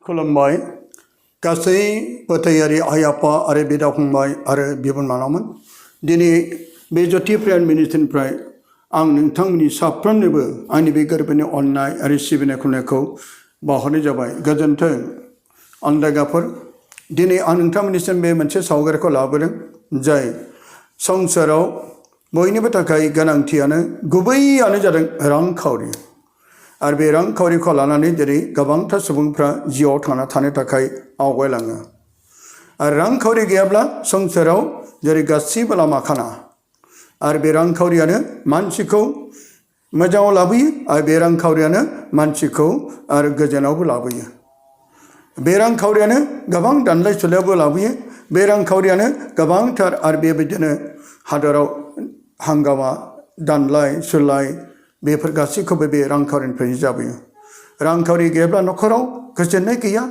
खुलुमबाय गासै फोथायारि आइ आफा आरो बिदा फंबाय आरो बिबोनांमोन दिनै बे J.P.M मिनिस्ट्रिनिफ्राय आं नोंथांमोननि साफ्रोमनोबो आंनि बे गोरबोनि अननाय आरो सिबिनाय खुलुमनायखौ बावहरनाय जाबाय गोजोन्थों अनदायगाफोर दिनै आं नोंथांमोननिसिम बे मोनसे सावगारिखौ लाबोदों जाय संसाराव बयनिबो थाखाय गोनांथियानो गुबैयानो जादों रांखावरि आरो बे रांखावरिखौ लानानै जेरै गोबांथार सुबुंफ्रा जिउआव थांना थानो थाखाय आवगायलाङो आरो रांखावरि गैयाब्ला संसाराव जेरै गासैबो लामा खाना आरो बे रांखावरियानो मानसिखौ मोजाङाव लाबोयो आरो बे रांखावरियानो मानसिखौ आरो गोजोनावबो लाबोयो बे रांखावरियानो गोबां दानलाय सुलायावबो लाबोयो बे रांखावरियानो गोबांथार आरो बेबायदिनो हादराव हांगामा दानलाय सुलाय बेफोर गासैखौबो बे रांखावरिनिफ्रायनो जाबोयो रांखावरि गैयाब्ला न'खराव गोजोननाय गैया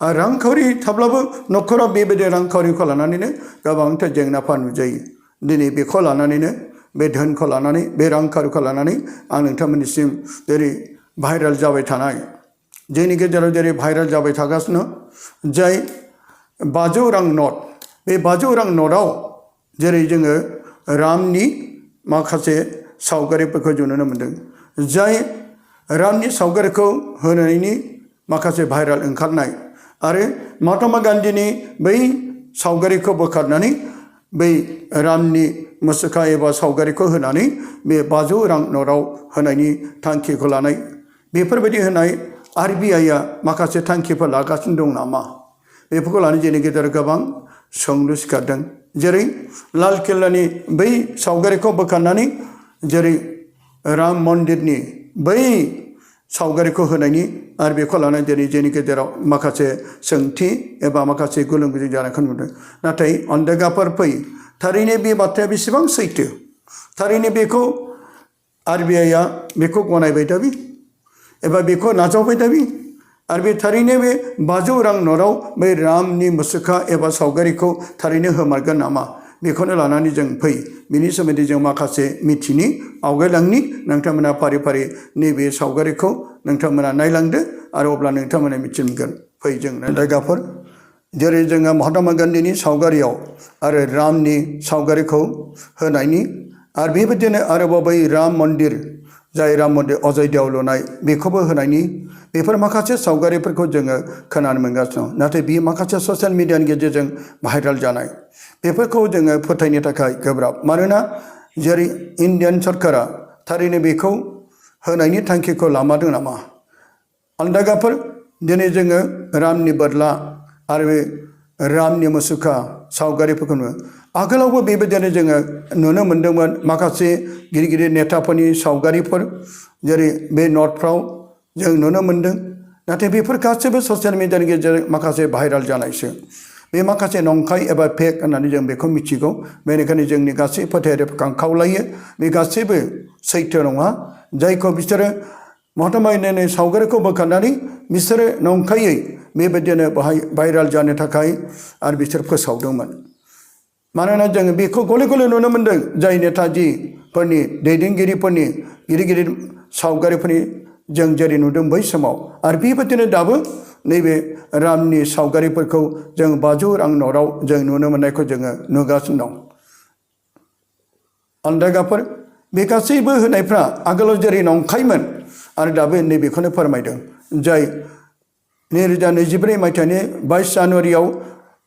आरो रांखावरि थाब्लाबो न'खराव बेबायदि रांखावरिखौ लानानैनो गोबांथार जेंनाफोर नुजायो दिनै बेखौ लानानैनो बे धोनखौ लानानै बे रांखावरिखौ लानानै आं नोंथांमोननिसिम जेरै भाइरेल जाबाय थानाय जोंनि गेजेराव जेरै भाइरेल जाबाय थागासिनो जाय 500 रां नट बे 500 रां नटआव जेरै जोङो रामनि माखासे सावगारिफोरखौ जों नुनो मोन्दों जाय रामनि सावगारिखौ होनायनि माखासे भाइरेल ओंखारनाय आरो महात्मा गान्धीनि बै सावगारिखौ बोखारनानै बै रामनि मुसुखा एबा सावगारिखौ होनानै बे 500 रां नटआव होनायनि थांखिखौ लानाय बेफोरबायदि होनाय RBIआ माखासे थांखिफोर लागासिनो दं नामा बेफोरखौ लानानै जोंनि गेजेराव गोबां सोंलु सिखारदों जेरै लाल किल्लानि बै सावगारिखौ बोखारनानै जेरै राम मन्दिरनि बै सावगारिखौ होनायनि आरो बेखौ लानानै दिनै जोंनि गेजेराव माखासे सोंथि एबा माखासे गुलुं गुजुं जानायखौ नुदों नाथाय अनदायगाफोर फै थारैनो बे बाथ्राया बेसेबां सैथो थारैनो बेखौ RBIआ बेखौ गनायबाय दाबि एबा बेखौ नाजावबाय दाबि आरो बे थारैनो बे 500 रां नटआव बै रामनि मुसुखा एबा सावगारिखौ थारैनो होमारगोन नामा बेखौनो लानानै जों फै बिनि सोमोन्दै जों माखासे मिथिनि आवगायलांनि नोंथांमोना फारि फारि नैबे सावगारिखौ नोंथांमोना नायलांदो आरो अब्ला नोंथांमोना मिथिगोन फै जों जायगाफोर जेरै जोङो महात्मा गान्धीनि सावगारियाव आरो रामनि सावगारिखौ होनायनि आरो बेबायदिनो आरोबाव बै राम मन्दिर जाय राम मन्दिर अयोध्यायाव लुनाय बेखौबो होनायनि बेफोर माखासे सावगारिफोरखौ जोङो खोनानो मोनगासिनो दं नाथाय बे माखासे ससियेल मिडियानि गेजेरजों भाइरेल जानाय बेफोरखौ जोङो फोथायनो थाखाय गोब्राब मानोना जेरै इन्डियान सरकारा थारैनो बेखौ होनायनि थांखिखौ लामारदों नामा अनदायगाफोर दिनै जोङो रामनि बोरला आरो बे रामनि मुसुखा सावगारिफोरखौ नुयो आगोलावबो बेबायदिनो जोङो नुनो मोन्दोंमोन माखासे गिदिर गिदिर नेताफोरनि सावगारिफोर जेरै बे नटफ्राव जों नुनो मोन्दों नाथाय बेफोर गासैबो ससियेल मिडियानि गेजेरजों माखासे भाइरेल जानायसो बे माखासे नंखाय एबा फेक होननानै जों बेखौ मिथिगौ बेनिखायनो जोंनि गासै फोथायारिफोरखौ आं खावलायो बे गासैबो सैथो नङा जायखौ बिसोरो महात्मा गान्धीनि सावगारिखौ बोखारनानै बिसोरो नंखायै बेबायदिनो बाहाय भाइरेल जानो थाखाय आरो बिसोर फोसावदोंमोन मानोना जोङो बेखौ गले गले नुनो मोन्दों जाय नेताजिफोरनि दैदेनगिरिफोरनि गिदिर गिदिर सावगारिफोरनि जों जेरै नुदों बै समाव आरो बेबायदिनो दाबो नैबे रामनि सावगारिफोरखौ जों 500 रां नटआव जों नुनो मोननायखौ जोङो नुगासिनो दं अनदायगाफोर बे गासैबो होनायफ्रा आगोलाव जेरै नंखायमोन आरो दाबो नैबेखौनो फोरमायदों जाय 2024 मायथाइनि 22 जानुवारियाव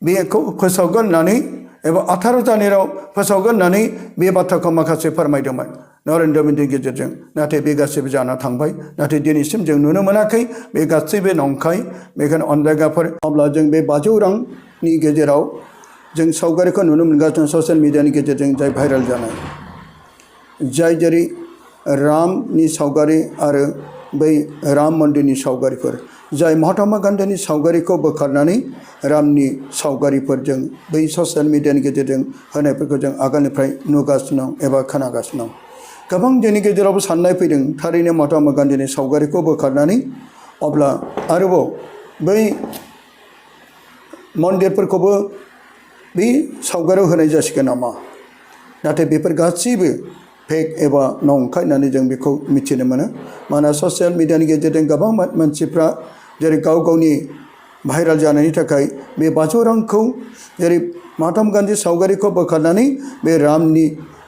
बेखौ फोसावगोन होननानै एबा 18 जानुवारियाव फोसावगोन होननानै बे बाथ्राखौ माखासे फोरमायदोंमोन नरेन्द्र मदिनि गेजेरजों नाथाय बे गासैबो जाना थांबाय नाथाय दिनैसिम जों नुनो मोनाखै बे गासैबो नंखाय बेखायनो अनदायगाफोर अब्ला जों बे 500 रांनि गेजेराव जों सावगारिखौ नुनो मोनगासिनो ससियेल मिडियानि गेजेरजों जाय भाइरेल जानाय जाय जेरै रामनि सावगारि आरो बै राम मन्दिरनि सावगारिफोर जाय महात्मा गान्धीनि सावगारिखौ बोखारनानै रामनि सावगारिफोरजों बै ससियेल मिडियानि गेजेरजों होनायफोरखौ जों आगोलनिफ्राय नुगासिनो दं एबा खोनागासिनो दं गोबां जोंनि गेजेरावबो साननाय फैदों थारैनो महात्मा गान्धीनि सावगारिखौ बोखारनानै अब्ला आरोबाव बै मन्दिरफोरखौबो बै सावगारियाव होनाय जासिगोन नामा नाथाय बेफोर गासैबो फेक एबा नंखाय होननानै जों बेखौ मिथिनो मोनो मानोना ससियेल मिडियानि गेजेरजों गोबां मानसिफ्रा जेरै गाव गावनि भाइराल जानायनि थाखाय बे 500 रांखौ जेरै महात्मा गान्धी सावगारिखौ बोखारनानै बे रामनि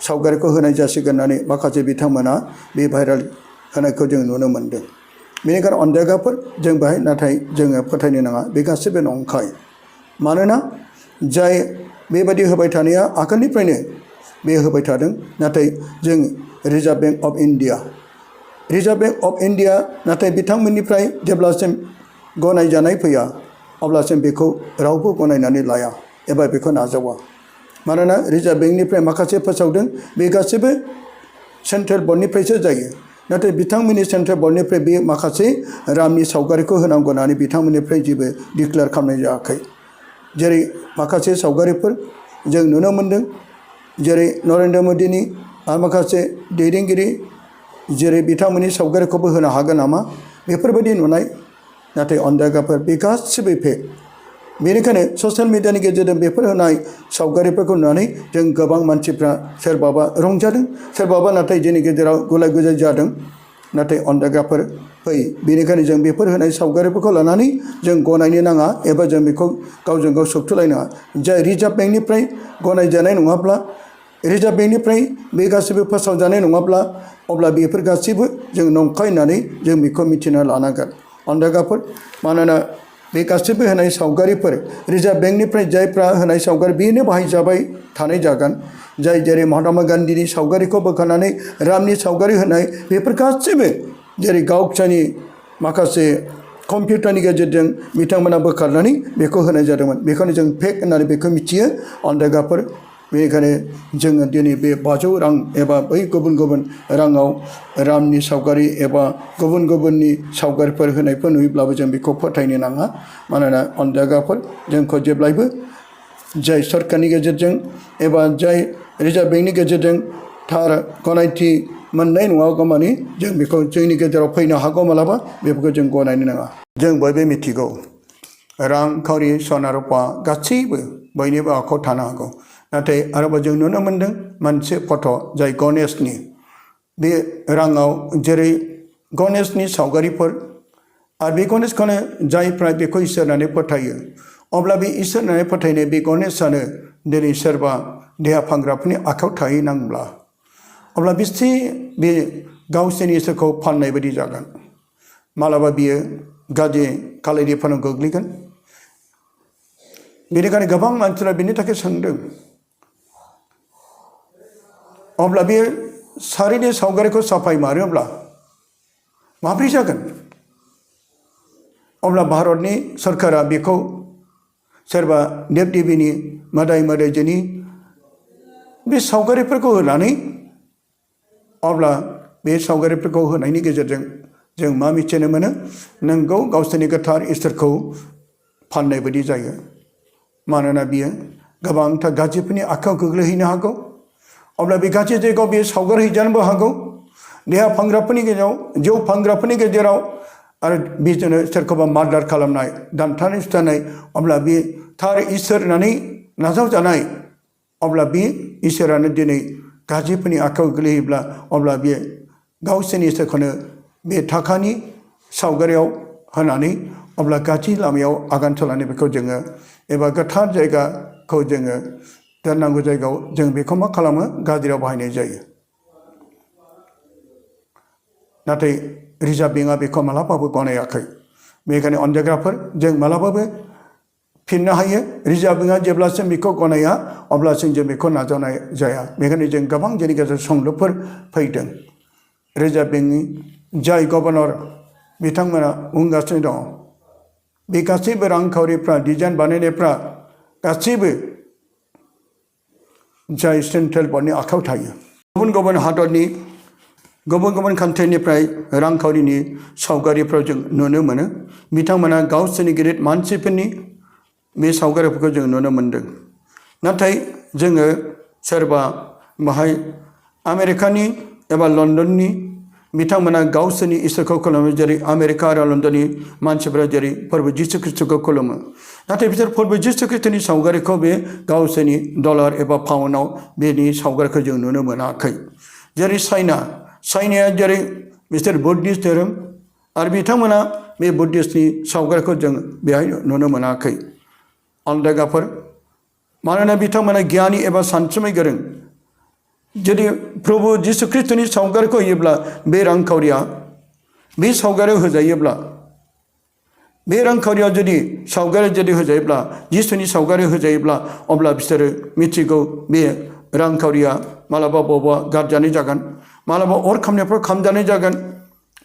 सावगारिखौ होनाय जासिगोन होननानै माखासे बिथांमोना बे भाइराल होनायखौ जों नुनो मोनदों। बेनिखायनो अनदेगाफोर जों बाहाय नाथाय जोङो फोथायनो नाङा बे गासैबो नंखाय। मानोना जाय बेबायदि होबाय थानाया आगोलनिफ्रायनो बे होबाय थादों। नाथाय जों रिजार्भ बेंक अफ इन्डिया नाथाय बिथांमोननिफ्राय जेब्लासिम गनायजानाय फैया अब्लासिम बेखौ रावबो गनायनानै लाया एबा बेखौ नाजावा। मानोना रिजार्भ बेंकनिफ्राय माखासे फोसावदों बे गासैबो सेन्ट्रेल बर्डनिफ्रायसो जायो। नाथाय बिथांमोननि सेन्ट्रेल बर्डनिफ्राय बे माखासे रामनि सावगारिखौ होनांगौ होननानै बिथांमोननिफ्राय जेबो डिक्लेयार खालामनाय जायाखै। जेरै माखासे सावगारिफोर जों नुनो मोनदों। जेरै नरेन्द्र मदिनि आरो माखासे दैदेनगिरि जेरै बिथांमोननि सावगारिखौबो होनो हागोन नामा बेफोरबायदि नुनाय। नाथाय अनदेगाफोर बे गासिबो फेक। बेनिखायनो ससियेल मिडियानि गेजेरजों बेफोर होनाय सावगारिफोरखौ नुनानै जों गोबां मानसिफ्रा सोरबाबा रंजादों, सोरबाबा नाथाय जोंनि गेजेराव गुलाय गुजाय जादों। नाथाय अनदेगाफोर फै बेनिखायनो जों बेफोर होनाय सावगारिफोरखौ लानानै जों गनायनो नाङा एबा जों बेखौ गावजों गाव सोबथुलायनाङा। जाय रिजार्भ बेंकनिफ्राय गनायजानाय नङाब्ला, रिजार्भ बेंकनिफ्राय बे गासैबो फोसावजानाय नङाब्ला अब्ला बेफोर गासैबो जों नंखाय होननानै जों बेखौ मिथिना लानांगोन। अनदेगाफोर मानोना बे गासैबो होनाय सावगारिफोर रिजार्भ बेंकनिफ्राय जायफ्रा होनाय सावगारि बेनो बाहायजाबाय थानाय जागोन। जाय जेरै महात्मा गान्धीनि सावगारिखौ बोखारनानै रामनि सावगारि होनाय बेफोर गासैबो जेरै गावसोरनि माखासे कम्पिउटारनि गेजेरजों बिथांमोना बोखारनानै बेखौ होनाय जादोंमोन। बेखौनो जों फेक होननानै बेखौ मिथियो अनदेगाफोर। बेनिखायनो जोङो दिनै बे 500 रां एबा बै गुबुन गुबुन राङाव रामनि सावगारि एबा गुबुन गुबुननि सावगारिफोर होनायफोर नुयोब्लाबो जों बेखौ फोथायनो नाङा। मानोना अनदेगाफोर जोंखौ जेब्लायबो जाय सरकारनि गेजेरजों एबा जाय रिजार्भ बेंकनि गेजेरजों थार गनायथि मोननाय नङागौ मानि जों बेखौ जोंनि गेजेराव फैनो हागौ मालाबा बेफोरखौ जों गनायनो नाङा। जों बयबो मिथिगौ रांखावरि सना रुपा गासैबो बयनिबो आखायाव थानो हागौ। नाथाय आरोबाव जों नुनो मोन्दों मोनसे फट' जाय गणेशनि, बे राङाव जेरै गणेशनि सावगारिफोर आरो बे गणेशखौनो जायफ्रा बेखौ इसोर होननानै फोथायो अब्ला बे इसोर होननानै फोथायनाय बे गणेशआनो दिनै सोरबा देहा फानग्राफोरनि आखायाव थाहैनांब्ला अब्ला बेसे बे गावसोरनि इसोरखौ फाननाय बायदि जागोन। मालाबा बियो गाज्रि खालायदिफोराव गोग्लैगोन। बेनिखायनो गोबां मानसिफ्रा बिनि थाखाय सोंदों अब्ला बे सारिनि सावगारिखौ साफाय मारोब्ला माब्रै जागोन? अब्ला भारतनि सरकारा बेखौ सोरबा देब देबिनि मोदाय मोदायजोनि बे सावगारिफोरखौ होनानै अब्ला बे सावगारिफोरखौ होनायनि गेजेरजों जों मा मिथिनो मोनो? नोंगौ गावसोरनि गोथार इसोरखौ फाननाय बायदि जायो। मानोना बियो गोबांथार गाज्रिफोरनि आखायाव गोग्लैहैनो हागौ। अब्ला बे गाज्रि जायगायाव बे सावगारि हैजानोबो हागौ। देहा फानग्राफोरनि गेजेराव, जौ फानग्राफोरनि गेजेराव आरो बिदिनो सोरखौबा मार्डार खालामनाय, दानथारनाय सुथारनाय। अब्ला बे थार इसोर होननानै नाजावजानाय अब्ला बे इसोरानो दिनै गाज्रिफोरनि आखायाव गोग्लैयोब्ला अब्ला बे गावसोरनि इसोरखौनो बे थाखानि सावगारियाव होनानै अब्ला गाज्रि लामायाव आगान सुरनानै बेखौ जोङो एबा गोथार जायगाखौ जोङो दोननांगौ जायगायाव जों बेखौ मा खालामो? गाज्रियाव बाहायनाय जायो। नाथाय रिजार्भ बेंकआ बेखौ मालाबाबो गनायाखै। बेनिखायनो अनदेग्राफोर जों मालाबाबो फिननो हायो। रिजार्भ बेंकआ जेब्लासिम बेखौ गनाया अब्लासिम जों बेखौ नाजावनाय जाया। बेनिखायनो जों गोबां जोंनि गेजेराव सोंलुफोर फैदों। रिजार्भ बेंकनि जाय गभर्नर बिथांमोना बुंगासिनो दङ बे गासैबो रांखावरिफ्रा डिजाइन बानायनायफ्रा गासैबो जाय सेन्ट्रेल बर्डनि आखायाव थायो। गुबुन गुबुन हादरनि गुबुन गुबुन कान्ट्रिनिफ्राय रांखावरिनि सावगारिफ्राव जों नुनो मोनो। बिथांमोना गावसोरनि गिदिर मानसिफोरनि बे सावगारिफोरखौ जों नुनो मोन्दों। नाथाय जोङो सोरबा बाहाय आमेरिकानि एबा लन्डननि बिथांमोना गावसोरनि इसोरखौ खुलुमो। जेरै आमेरिका आरो लन्डननि मानसिफोरा जेरै फोरबो जिसु ख्रिस्ट'खौ खुलुमो। नाथाय बिसोर फोरबो जिसु ख्रिस्ट'नि सावगारिखौ बे गावसोरनि डलार एबा पाउन्डआव बेनि सावगारिखौ जों नुनो मोनाखै। जेरै चाइनाया जेरै बिसोर बुद्धिस्ट धोरोम आरो बिथांमोना बे बुद्धिस्टनि सावगारिखौ जों बेहाय नुनो मोनाखै अलदागाफोर मानोना बिथांमोना गियानि एबा सानसुमै गोरों जुदि प्रभु जिसु ख्रिस्टनि सावगारिखौ होयोब्ला बे रांखावरिया बे सावगारियाव होजायोब्ला बे रांखावरियाव जुदि सावगारि जुदि होजायोब्ला जिसुनि सावगारि होजायोब्ला अब्ला बिसोरो मिथिगौ बे रांखावरिया मालाबा बबावबा गारजानाय जागोन मालाबा अर खामनायफ्राव खामजानाय जागोन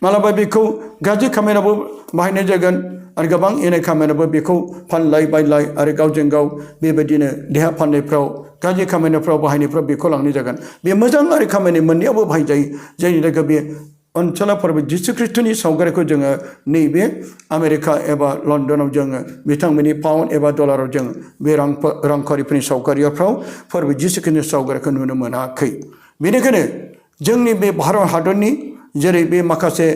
मालाबा बेखौ गाज्रि खामानियावबो बाहायनाय जागोन आरो गोबां इनाय खामानियावबो बेखौ फानलाय बायलाय आरो गावजों गाव बेबायदिनो देहा फाननायफ्राव गाज्रि खामानिफ्राव बाहायनायफ्राव बेखौ लांनाय जागोन बे मोजां आरो खामानि मोननैयावबो बाहायजायो जायनि थाखाय बे ओनसोलाफोरबो जिसु ख्रिस्टनि सावगारिखौ जोङो नैबे आमेरिका एबा लन्डनाव जोङो बिथांमोननि पाउन्ड एबा डलाराव जों बे रांखावरिफोरनि सावगारिफ्राव फोरबो जिसु ख्रिस्टनि सावगारिखौ नुनो मोनाखै बेनिखायनो जोंनि बे भारत हादरनि जेरै बे माखासे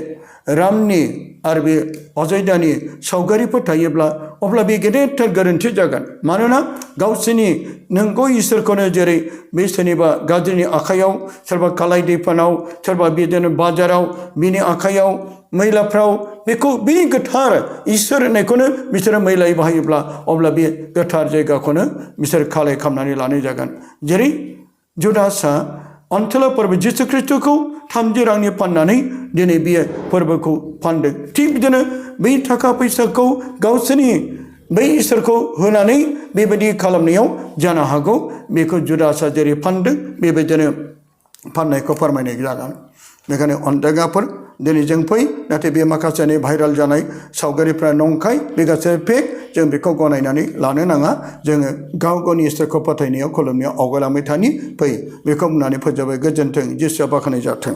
रामनि आरो बे अजयदानि सावगारिफोर थायोब्ला अब्ला बे गेदेरथार गोरोन्थि जागोन मानोना गावसोरनि नोंगौ इसोरखौनो जेरै बे सोरनिबा गाज्रिनि आखाइयाव सोरबा खालाय दैफोनाव सोरबा बिदिनो बाजाराव बिनि आखाइयाव मैलाफ्राव बेखौ बे गोथार इसोर होननायखौनो बिसोरो मैलायै बाहायोब्ला अब्ला बे गोथार जायगाखौनो बिसोर खालाय खालामनानै लानाय जागोन जेरै जुदासआ अनसला फोरबो जिसु ख्रिस्टखौ 30 रांनि फाननानै दिनै बियो फोरबोखौ फानदों थिग बिदिनो बै थाखा फैसाखौ गावसोरनि बै इसोरखौ होनानै बेबायदि खालामनायाव जानो हागौ बेखौ जुदासआ जेरै फानदों बेबायदिनो फाननायखौ फोरमायनाय जागोन बेखायनो अनदाइगाफोर दिनै जों फै नाथाय बे माखासे भाइराल जानाय सावगारिफ्रा नंखाय बे गासै फेक जों बेखौ गनायनानै लानो नाङा जोङो गाव गावनि इसोरखौ फोथायनायाव खुलुमनायाव आवगायलांबाय थानि फै बेखौ बुंनानै फोजोबबाय गोजोन्थों जिसुआ बाख्नाय जाथों